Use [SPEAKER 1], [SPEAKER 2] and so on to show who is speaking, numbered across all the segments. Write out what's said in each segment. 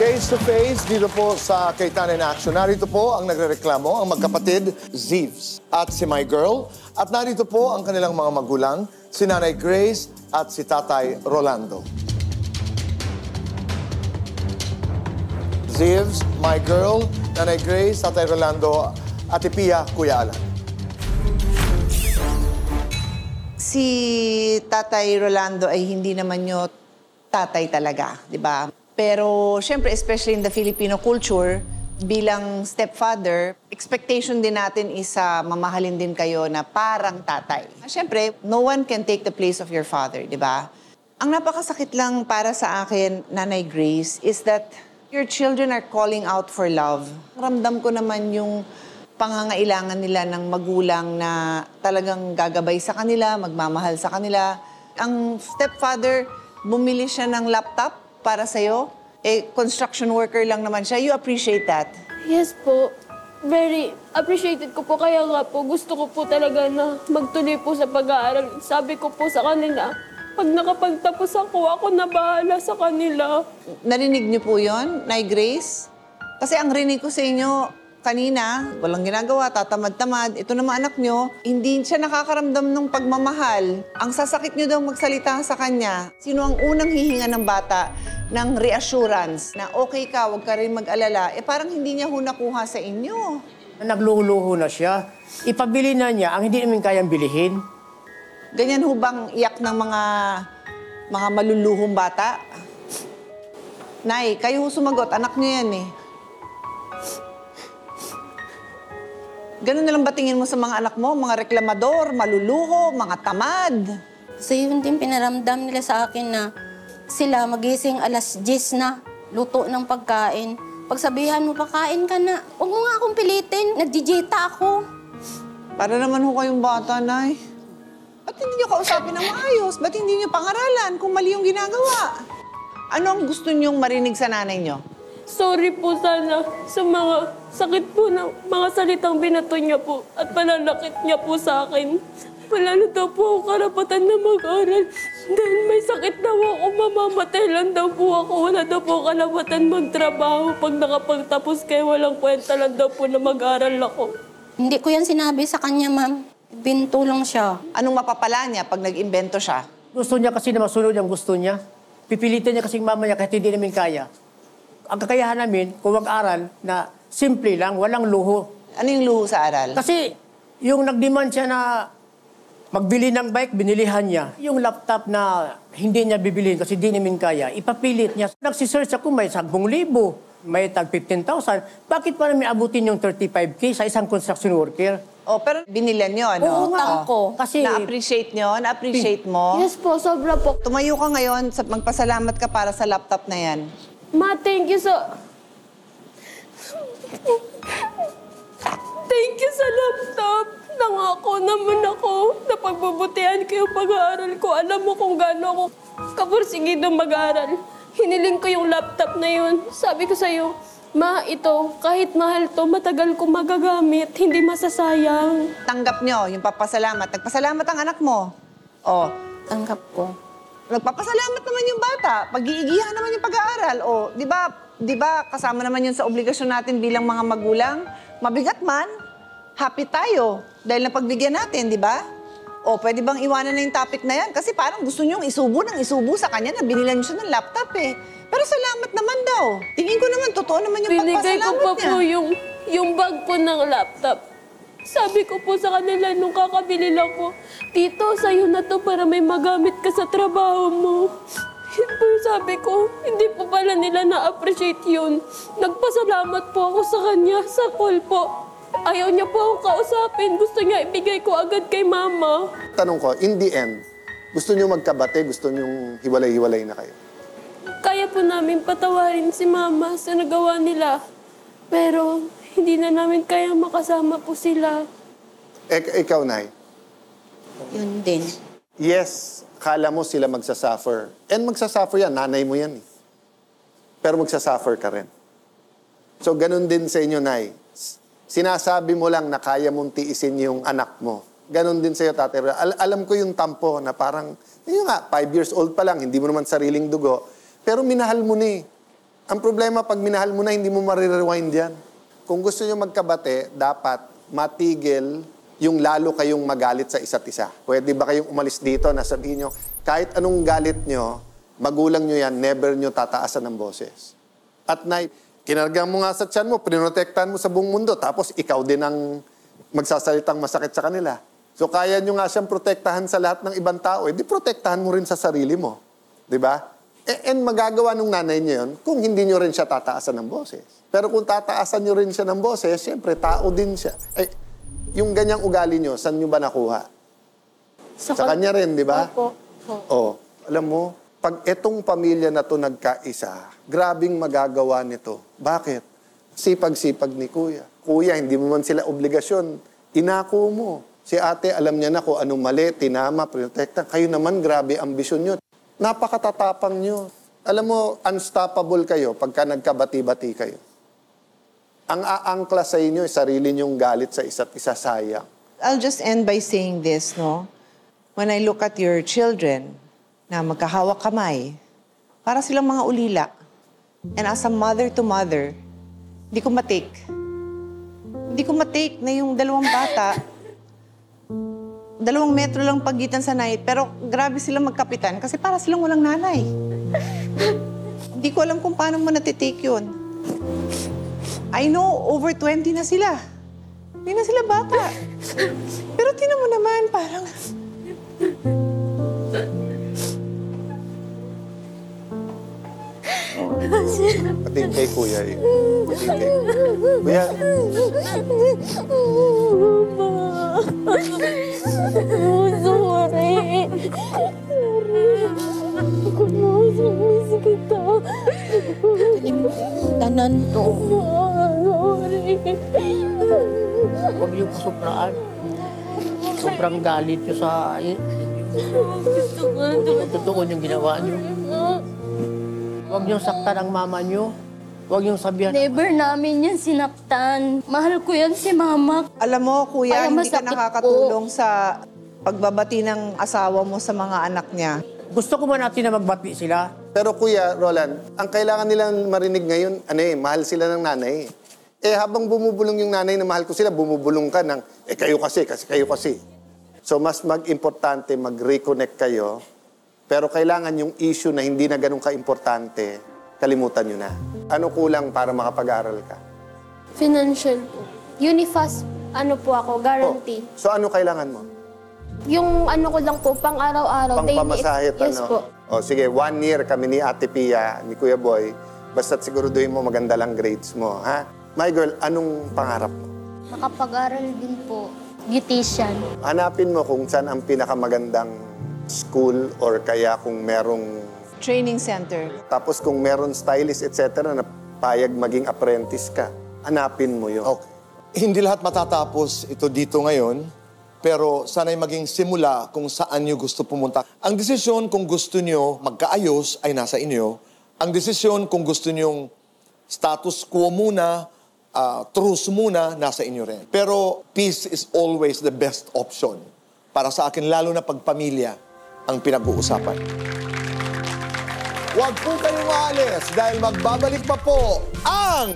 [SPEAKER 1] Face to face dito po sa Kaytanan in Action. Narito po ang nagrereklamo, ang magkapatid, Zeeves at si My Girl. At narito po ang kanilang mga magulang, si Nanay Grace at si Tatay Rolando. Zeeves, My Girl, Nanay Grace, Tatay Rolando, Ate Pia, Kuya Alan.
[SPEAKER 2] Si Tatay Rolando ay hindi naman nyo tatay talaga, di ba? Pero, syempre, especially in the Filipino culture, bilang stepfather, expectation din natin is mamahalin din kayo na parang tatay. Syempre, no one can take the place of your father, di ba? Ang napakasakit lang para sa akin, Nanay Grace, is that your children are calling out for love. Ramdam ko naman yung pangangailangan nila ng magulang na talagang gagabay sa kanila, magmamahal sa kanila. Ang stepfather, bumili siya ng laptop para sa'yo. Construction worker lang naman siya. You appreciate that?
[SPEAKER 3] Yes po. Very appreciated ko po. Kaya nga po, gusto ko po talaga na magtuloy po sa pag-aaral. Sabi ko po sa kanila, pag nakapagtapos ako na bahala sa kanila.
[SPEAKER 2] Narinig niyo po yon, Nay Grace? Kasi ang rinig ko sa inyo, kanina, walang ginagawa, tatamad-tamad. Ito naman anak nyo, hindi siya nakakaramdam ng pagmamahal. Ang sasakit nyo daw magsalita sa kanya. Sino ang unang hihinga ng bata ng reassurance na okay ka, huwag ka rin mag-alala? Parang hindi niya ho nakuha sa inyo.
[SPEAKER 4] Nagluluho na siya. Ipabili na niya ang hindi namin kayang bilihin.
[SPEAKER 2] Ganyan ho bang iyak ng mga maluluhong bata? Nay, kayo ho sumagot. Anak niyo yan eh. Ganun na lang ba tingin mo sa mga anak mo? Mga reklamador, maluluho, mga tamad?
[SPEAKER 5] So yun din pinaramdam nila sa akin na sila magising alas 10 na, luto ng pagkain. Pagsabihan mo, pakain ka na. Huwag mo nga akong pilitin, nagdijita ako.
[SPEAKER 2] Para naman ho kayong bata, Nay. Ba't hindi niyo kausapin ng maayos? Ba't hindi niyo pangaralan kung mali yung ginagawa? Ano ang gusto niyong marinig sa nanay niyo?
[SPEAKER 3] Sorry po sana sa mga sakit po ng mga salitang binato niya po at pananakit niya po sa akin. Wala na daw po akong karapatan na mag-aral. Dahil may sakit daw ako, mamamatay lang daw po ako. Wala daw po karapatan magtrabaho. Pag nakapagtapos kayo, walang kwenta lang daw po na mag-aral ako.
[SPEAKER 5] Hindi ko yan sinabi sa kanya, ma'am. Binto lang siya.
[SPEAKER 2] Anong mapapala niya pag nag-imbento siya?
[SPEAKER 4] Gusto niya kasi na masunod ang gusto niya. Pipilitin niya kasi mama niya kahit hindi namin kaya. Ang kakayahan namin, kung mag-aral, na simple lang, walang luho.
[SPEAKER 2] Ano yung luho sa aral?
[SPEAKER 4] Kasi yung nag-demand siya na magbili ng bike, binilihan niya. Yung laptop na hindi niya bibilihin kasi hindi namin kaya, ipapilit niya. Nagsisearch ako, may 10,000, may tag 15,000. Bakit pa namin abutin yung 35K sa isang construction worker?
[SPEAKER 2] Oh, pero binilan niyo, ano?
[SPEAKER 5] Oo nga. Ko.
[SPEAKER 4] Kasi
[SPEAKER 2] Na-appreciate niyo? Na-appreciate mo?
[SPEAKER 3] Yes po, sobra po.
[SPEAKER 2] Tumayo ka ngayon, magpasalamat ka para sa laptop na yan.
[SPEAKER 3] Ma, thank you so... Thank you sa laptop. Nangako naman ako na pagbubutihan ko yung pag-aaral ko. Alam mo kung gaano ako kapursigido mag-aaral. Hiniling ko yung laptop na yun. Sabi ko sa'yo, Ma, ito, kahit mahal to, matagal ko magagamit. Hindi masasayang.
[SPEAKER 2] Tanggap niyo yung papasalamat. Nagpasalamat ang anak mo. Oh,
[SPEAKER 5] Tanggap ko.
[SPEAKER 2] nagpapasalamat naman yung bata. Pag-iigihan naman yung pag-aaral. O, di ba kasama naman yun sa obligasyon natin bilang mga magulang? Mabigat man, happy tayo. Dahil napagbigyan natin, di ba? O, pwede bang iwanan na yung topic na yan? Kasi parang gusto niyong isubo sa kanya na binilan niyo siya ng laptop eh. Pero salamat naman daw. Tingin ko naman, totoo naman yung
[SPEAKER 3] Binigay
[SPEAKER 2] pagpasalamat
[SPEAKER 3] ko pa
[SPEAKER 2] niya.
[SPEAKER 3] po yung bag po ng laptop. Sabi ko po sa kanila nung kakabili lang ko, Tito, sa'yo na to para may magamit ka sa trabaho mo. Pero sabi ko, hindi po pala nila na-appreciate yun. Nagpasalamat po ako sa kanya, sa call po. Ayaw niya po akong kausapin. Gusto niya ibigay ko agad kay Mama.
[SPEAKER 1] Tanong ko, in the end, gusto niyo magkabate? Gusto niyo hiwalay-hiwalay na kayo?
[SPEAKER 3] Kaya po namin patawarin si Mama sa nagawa nila. Pero hindi na namin kaya makasama po sila.
[SPEAKER 1] Ikaw, Nay?
[SPEAKER 5] Yun din.
[SPEAKER 1] Yes, kala mo sila magsasuffer. And magsasuffer yan, nanay mo yan eh. Pero magsasuffer ka rin. So, ganun din sa inyo, Nay. Sinasabi mo lang na kaya mong tiisin yung anak mo. Ganun din sa'yo, Tatay. Alam ko yung tampo na parang, yun nga, 5 years old pa lang, hindi mo naman sariling dugo. Pero minahal mo ni. Ang problema, pag minahal mo na, hindi mo marirewind yan. Kung gusto nyo magkabate, dapat matigil yung lalo kayong magalit sa isa't isa. Pwede ba kayong umalis dito na sabihin nyo, kahit anong galit nyo, magulang nyo yan, never nyo tataasan ng boses. At night, kinarga mo nga sa tiyan mo, prinotektahan mo sa buong mundo, tapos ikaw din ang magsasalitang masakit sa kanila. So kaya nyo nga siyang protektahan sa lahat ng ibang tao, di protektahan mo rin sa sarili mo. Di ba? And magagawa ng nanay niyo yun kung hindi nyo rin siya tataasan ng boses. Pero kung tataasan nyo rin siya ng boses, siyempre, tao din siya. Yung ganyang ugali nyo, saan nyo ba nakuha? Sa kanya rin, di ba?
[SPEAKER 3] Opo.
[SPEAKER 1] Oh, alam mo, pag etong pamilya na to nagkaisa, grabing magagawa nito. Bakit? Sipag-sipag ni Kuya. Kuya, hindi mo man sila obligasyon. Inako mo. Si ate, alam niya na kung anong mali, tinama, protekta. Kayo naman, grabe ambisyon nyo. Napakatatapang nyo. Alam mo, unstoppable kayo pagka nagkabati-bati kayo. Ang aangkla sa inyo, sarili nyong galit sa isa't isa, sayang.
[SPEAKER 2] I'll just end by saying this, no? When I look at your children na magkahawak kamay, para silang mga ulila. And as a mother to mother, hindi ko matake. Hindi ko matake na yung dalawang bata, 2 metro lang pagitan sa night, pero grabe silang magkapitan kasi para silang walang nanay. Hindi ko alam kung paano mo natitake yun. I know, over 20 na sila. Hindi na sila bata. Pero tinan mo naman, parang...
[SPEAKER 1] Pating kay Kuya eh. Pating kay Kuya.
[SPEAKER 3] Sorry. Ako na, miss kita.
[SPEAKER 5] Tanan to.
[SPEAKER 3] Sorry.
[SPEAKER 4] Huwag niyo pasupraan. Sobrang galit niyo sa... Totoo yung ginawa niyo. Huwag niyong saktan ang mama niyo. Huwag niyong sabihan.
[SPEAKER 3] Never namin yan sinaktan. Mahal ko yan si mama.
[SPEAKER 2] Alam mo, Kuya,
[SPEAKER 3] Kaya
[SPEAKER 2] hindi ka
[SPEAKER 3] masakit
[SPEAKER 2] nakakatulong sa pagbabati ng asawa mo sa mga anak niya.
[SPEAKER 4] Gusto ko man natin na magbati sila.
[SPEAKER 1] Pero Kuya Roland, ang kailangan nilang marinig ngayon, mahal sila ng nanay. Habang bumubulong yung nanay na mahal ko sila, bumubulong ka ng, kayo kasi kayo kasi. So mas mag-importante, mag-reconnect kayo. Pero kailangan yung issue na hindi na ganun ka-importante, kalimutan nyo na. Ano kulang para makapag-aral ka?
[SPEAKER 3] Financial po. Unifast, po ako, guarantee.
[SPEAKER 1] So ano kailangan mo?
[SPEAKER 3] Yung ko lang po, pang araw-araw.
[SPEAKER 1] Pangpamasahe,
[SPEAKER 3] Yes po.
[SPEAKER 1] Sige, 1 year kami ni Ate Pia, ni Kuya Boy, basta't siguraduhin mo maganda lang grades mo, ha? My girl, anong pangarap mo?
[SPEAKER 3] Makapag-aral din po. Beautician.
[SPEAKER 1] Hanapin mo kung saan ang pinakamagandang school or kaya kung merong...
[SPEAKER 2] Training center.
[SPEAKER 1] Tapos kung meron stylist, etc. na payag maging apprentice ka, hanapin mo yun.
[SPEAKER 6] Okay. Hindi lahat matatapos ito dito ngayon, pero sana'y maging simula kung saan nyo gusto pumunta. Ang desisyon kung gusto nyo magkaayos ay nasa inyo. Ang desisyon kung gusto nyong status quo muna, truce muna, nasa inyo rin. Pero peace is always the best option. Para sa akin, lalo na pagpamilya ang pinag-uusapan. Huwag po kayong maalis dahil magbabalik pa po ang...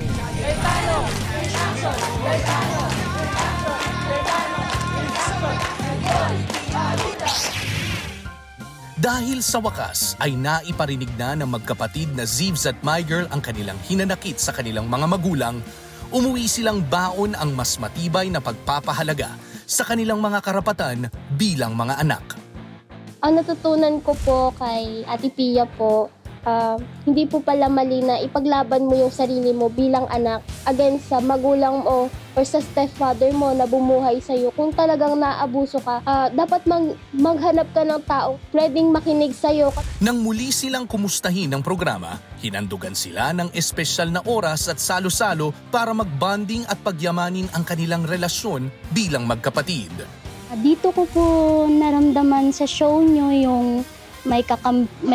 [SPEAKER 7] Dahil sa wakas ay naiparinig na ng magkapatid na Zivs at Mygirl ang kanilang hinanakit sa kanilang mga magulang, umuwi silang baon ang mas matibay na pagpapahalaga sa kanilang mga karapatan bilang mga anak.
[SPEAKER 8] Ang natutunan ko po kay Ate Pia po, hindi po pala mali na ipaglaban mo yung sarili mo bilang anak against sa magulang mo or sa stepfather mo na bumuhay sa'yo. Kung talagang naabuso ka, dapat maghanap ka ng taong pwedeng makinig sa'yo.
[SPEAKER 7] Nang muli silang kumustahin ng programa, hinandugan sila ng espesyal na oras at salo-salo para magbanding at pagyamanin ang kanilang relasyon bilang magkapatid.
[SPEAKER 8] Dito ko po naramdaman sa show nyo yung may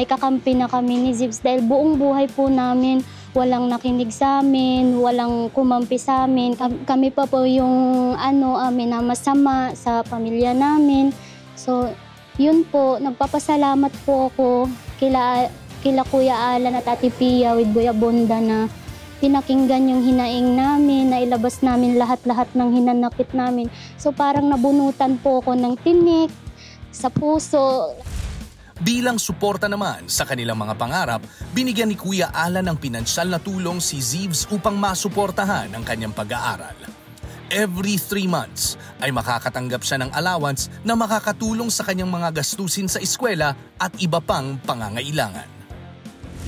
[SPEAKER 8] kakampi na kami ni Zivs dahil buong buhay po namin walang nakinig sa amin, walang kumampi sa amin. Kami pa po yung minamasama sa pamilya namin. So, yun po, nagpapasalamat po ako kila Kuya Alan at Ate Pia with Kuya Bonda na pinakinggan yung hinaing namin, na ilabas namin lahat-lahat ng hinanakit namin. So parang nabunutan po ako ng tinik sa puso.
[SPEAKER 7] Bilang suporta naman sa kanilang mga pangarap, binigyan ni Kuya Alan ng pinansyal na tulong si Zivs upang masuportahan ang kanyang pag-aaral. Every 3 months ay makakatanggap siya ng allowance na makakatulong sa kanyang mga gastusin sa eskwela at iba pang pangangailangan.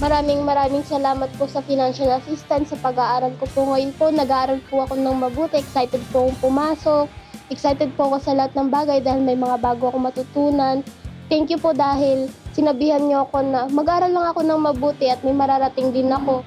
[SPEAKER 8] Maraming salamat po sa financial assistance sa pag-aaral ko po. Ngayon po, nag-aaral po ako ng mabuti. Excited po akong pumasok. Excited po ako sa lahat ng bagay dahil may mga bago ako matutunan. Thank you po dahil sinabihan niyo ako na mag-aaral lang ako ng mabuti at may mararating din ako.